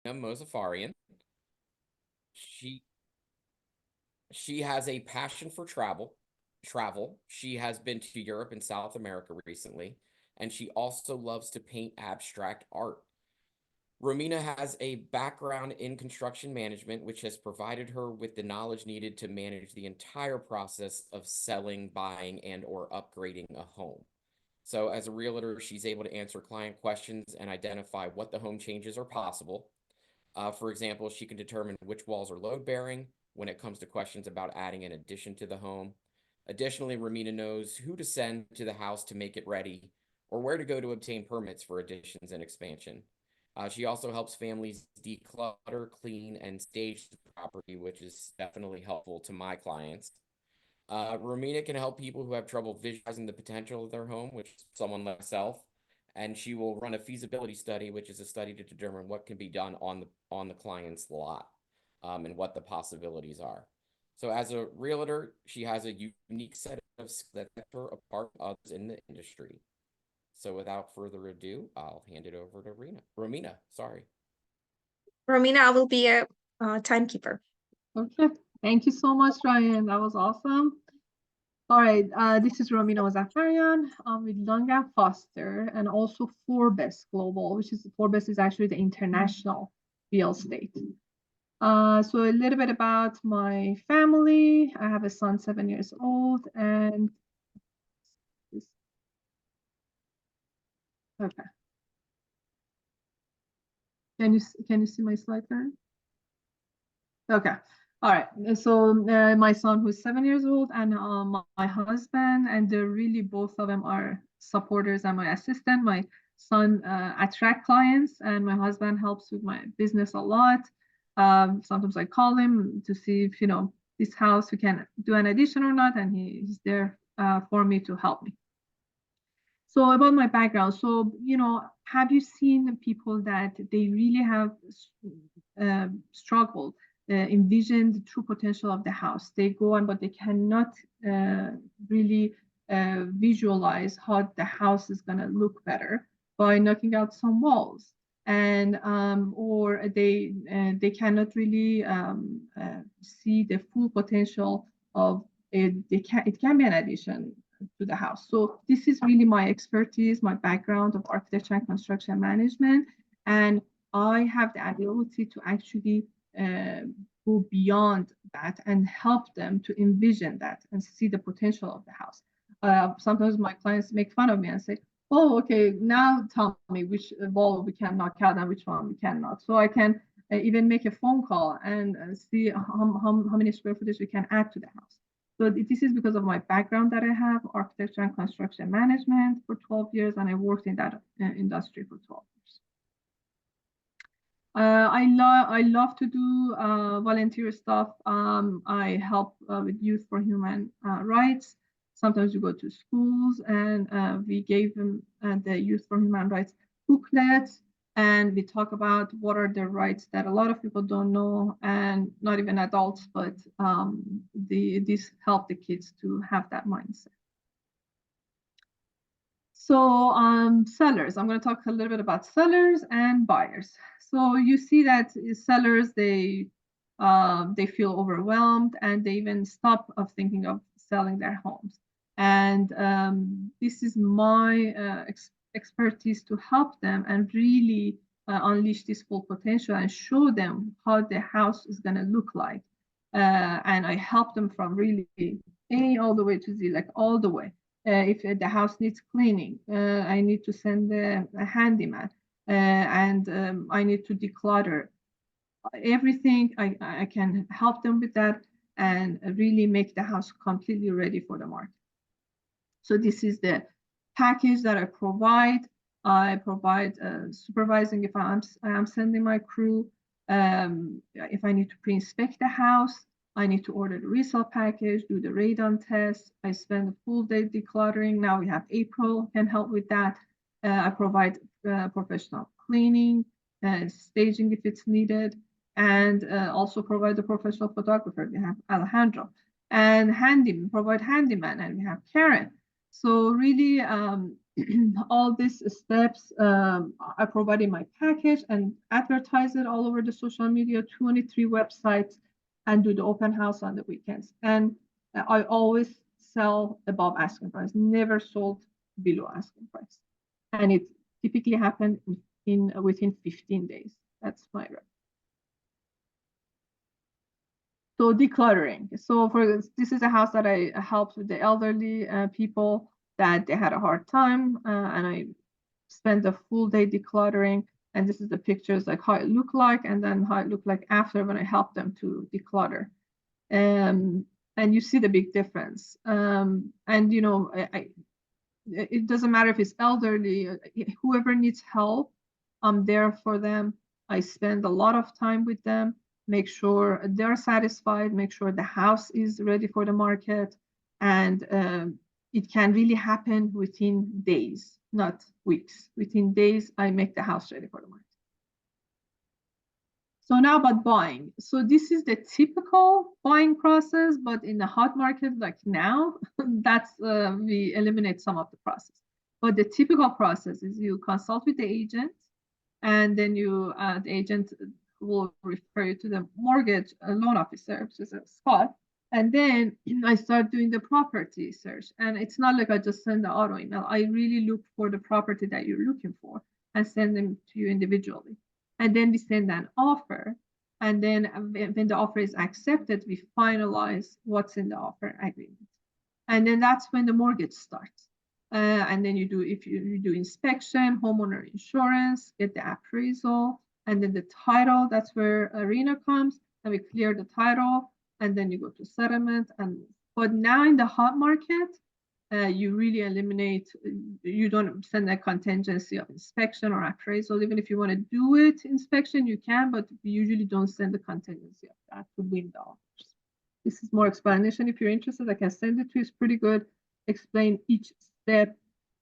Mozaffarian. She she has a passion for travel. She has been to Europe and South America recently, and she also loves to paint abstract art. Romina has a background in construction management, which has provided her with the knowledge needed to manage the entire process of selling, buying, and or upgrading a home. So as a realtor, she's able to answer client questions and identify what the home changes are possible. For example, she can determine which walls are load bearing when it comes to questions about adding an addition to the home. Additionally, Romina knows who to send to the house to make it ready or where to go to obtain permits for additions and expansion. She also helps families declutter, clean, and stage the property, which is definitely helpful to my clients. Romina can help people who have trouble visualizing the potential of their home, which is someone like myself, and she will run a feasibility study, which is a study to determine what can be done on the client's lot, and what the possibilities are. So as a realtor, she has a unique set of skills that set her apart from others in the industry. So without further ado, I'll hand it over to Romina, sorry. Romina, I will be a timekeeper. Okay, thank you so much, Ryan. That was awesome. All right, this is Romina Mozaffarian. I'm with Long & Foster and also Forbes Global, which is Forbes is actually the international real estate. So a little bit about my family. I have a son, 7 years old, and okay. Can you see my slide there? Okay. All right. So my son, who's 7 years old, and my husband, and they're really both of them are supporters and my assistant. My son attract clients, and my husband helps with my business a lot. Sometimes I call him to see if this house we can do an addition or not, and he's there for me to help me. So about my background, so have you seen people that they really have struggled, envision the true potential of the house? They go on, but they cannot really visualize how the house is going to look better by knocking out some walls, and or they cannot really see the full potential of it. It can be an addition to the house. So this is really my expertise, my background of architecture and construction management. And I have the ability to actually go beyond that and help them to envision that and see the potential of the house. Sometimes my clients make fun of me and say, oh, okay, now tell me which wall we can knock out and which one we cannot. So I can even make a phone call and see how many square footage we can add to the house. So this is because of my background that I have, architecture and construction management for 12 years, and I worked in that industry for 12 years. I love to do volunteer stuff. I help with Youth for Human Rights. Sometimes we go to schools and we gave them the Youth for Human Rights booklets, and we talk about what are the rights that a lot of people don't know, and not even adults, but this help the kids to have that mindset. So sellers, I'm going to talk a little bit about sellers and buyers. So you see that sellers, they feel overwhelmed and they even stop of thinking of selling their homes. And this is my expertise to help them and really unleash this full potential and show them how the house is going to look like. And I help them from really A all the way to Z, like all the way. If the house needs cleaning, I need to send a handyman, and I need to declutter everything. I can help them with that and really make the house completely ready for the market. So this is the package that I provide. I provide supervising if I am sending my crew. If I need to pre-inspect the house, I need to order the resale package, do the radon test. I spend a full day decluttering. Now we have April, can help with that. I provide professional cleaning, staging if it's needed, and also provide the professional photographer. We have Alejandro, and provide handyman, and we have Karen. So really, all these steps I provide in my package and advertise it all over the social media, 23 websites, and do the open house on the weekends. And I always sell above asking price, never sold below asking price. And it typically happened within 15 days. That's my rep. So decluttering. So this is a house that I helped with the elderly people that they had a hard time, and I spent a full day decluttering. And this is the pictures, like how it looked like, and then how it looked like after when I helped them to declutter. And you see the big difference. And you know, it doesn't matter if it's elderly, whoever needs help, I'm there for them. I spend a lot of time with them, make sure they're satisfied, make sure the house is ready for the market. And it can really happen within days, not weeks. Within days, I make the house ready for the market. So now about buying. So this is the typical buying process, but in the hot market like now, that's we eliminate some of the process. But the typical process is you consult with the agent, and then you the agent will refer you to the mortgage loan officer, which is a Scott. And then I start doing the property search. And it's not like I just send the auto email. I really look for the property that you're looking for and send them to you individually. And then we send an offer. And then when the offer is accepted, we finalize what's in the offer agreement. And then that's when the mortgage starts. And then you do, if you do inspection, homeowner insurance, get the appraisal, and then the title, that's where Arena comes, and we clear the title, and then you go to settlement. But now in the hot market, you really eliminate, you don't send a contingency of inspection or appraisal. Even if you want to do it inspection, you can, but we usually don't send the contingency of that to win the offers. This is more explanation. If you're interested, I can send it to you. It's pretty good. Explain each step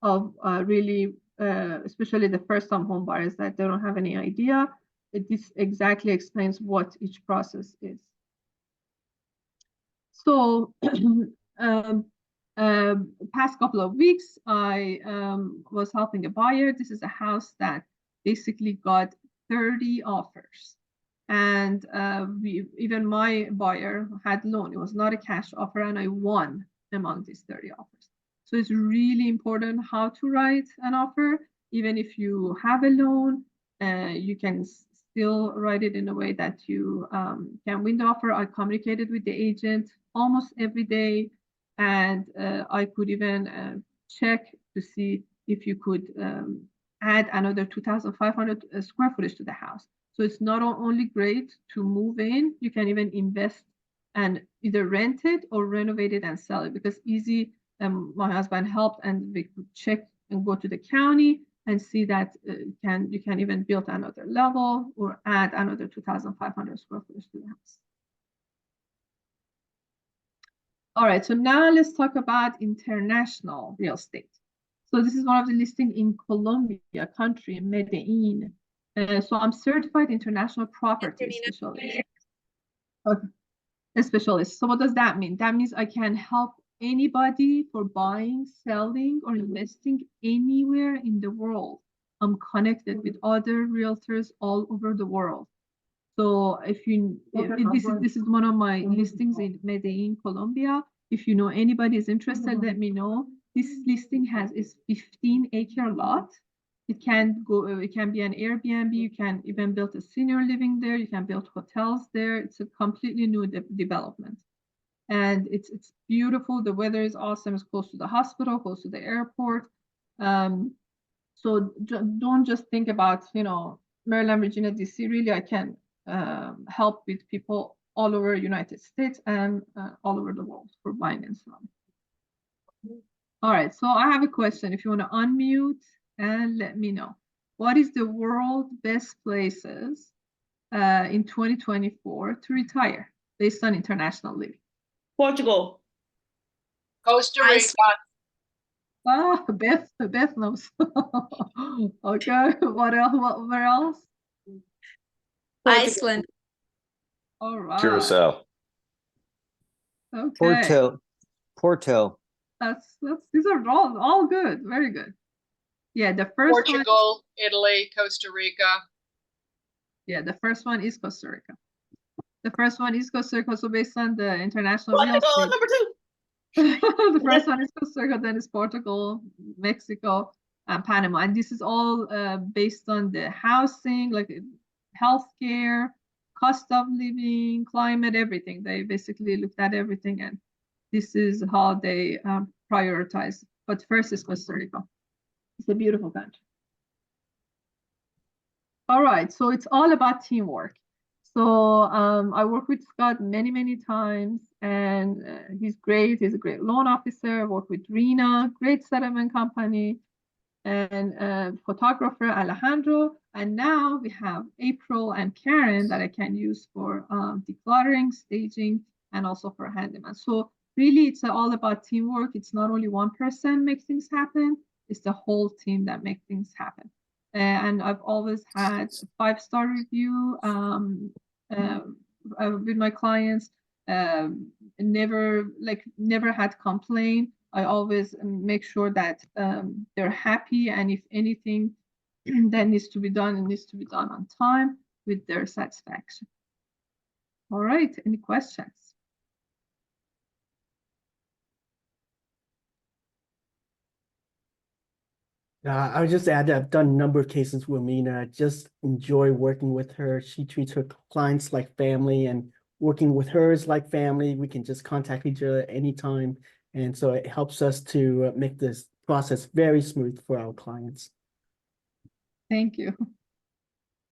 of really, especially the first-time home buyers that they don't have any idea. This exactly explains what each process is. So past couple of weeks, I was helping a buyer. This is a house that basically got 30 offers. And even my buyer had loan. It was not a cash offer, and I won among these 30 offers. So it's really important how to write an offer. Even if you have a loan, you can still write it in a way that you can win the offer. I communicated with the agent almost every day. And I could even check to see if you could add another 2,500 square footage to the house. So it's not only great to move in, you can even invest and either rent it or renovate it and sell it. Because easy, my husband helped, and we could check and go to the county and see that you can even build another level or add another 2,500 square footage to the house. All right, so now let's talk about international real estate. So this is one of the listing in Colombia, country, Medellin. So I'm certified international property specialist. Okay. A specialist. So what does that mean? That means I can help anybody for buying, selling, or investing anywhere in the world. I'm connected with other realtors all over the world. So if this is one of my listings in Medellin, Colombia. If you know anybody is interested, let me know. This listing has is 15-acre lot. It can be an Airbnb. You can even build a senior living there. You can build hotels there. It's a completely new development. And it's beautiful. The weather is awesome. It's close to the hospital, close to the airport. So don't just think about, Maryland, Virginia, DC. Really, I can help with people all over United States and all over the world for buying and selling. All right, so I have a question. If you want to unmute and let me know. What is the world best places in 2024 to retire based on international living? Portugal. Costa Rica. Ah, Beth knows. Okay, what else? Where else? Iceland. All right. Curacao. Okay. Porto. These are all good. Very good. Yeah, the first one. Portugal, Italy, Costa Rica. Yeah, the first one is Costa Rica. The first one is Costa Rica. So based on the international real Portugal, estate, number 2. the first one is Costa Rica, then it's Portugal, Mexico, and Panama. And this is all based on the housing, like healthcare, cost of living, climate, everything. They basically looked at everything, and this is how they prioritize. But first is Costa Rica. It's a beautiful country. All right, so it's all about teamwork. So I worked with Scott many, many times, and he's great. He's a great loan officer. Worked with Rena, great settlement company, and photographer Alejandro. And now we have April and Karen that I can use for decluttering, staging, and also for handyman. So really, it's all about teamwork. It's not only one person make things happen. It's the whole team that make things happen. And I've always had 5-star review with my clients. Never had complaint. I always make sure that they're happy, and if anything that needs to be done, it needs to be done on time with their satisfaction. All right, any questions? I would just add that I've done a number of cases with Romina. I just enjoy working with her. She treats her clients like family, and working with her is like family. We can just contact each other anytime. And so it helps us to make this process very smooth for our clients. Thank you.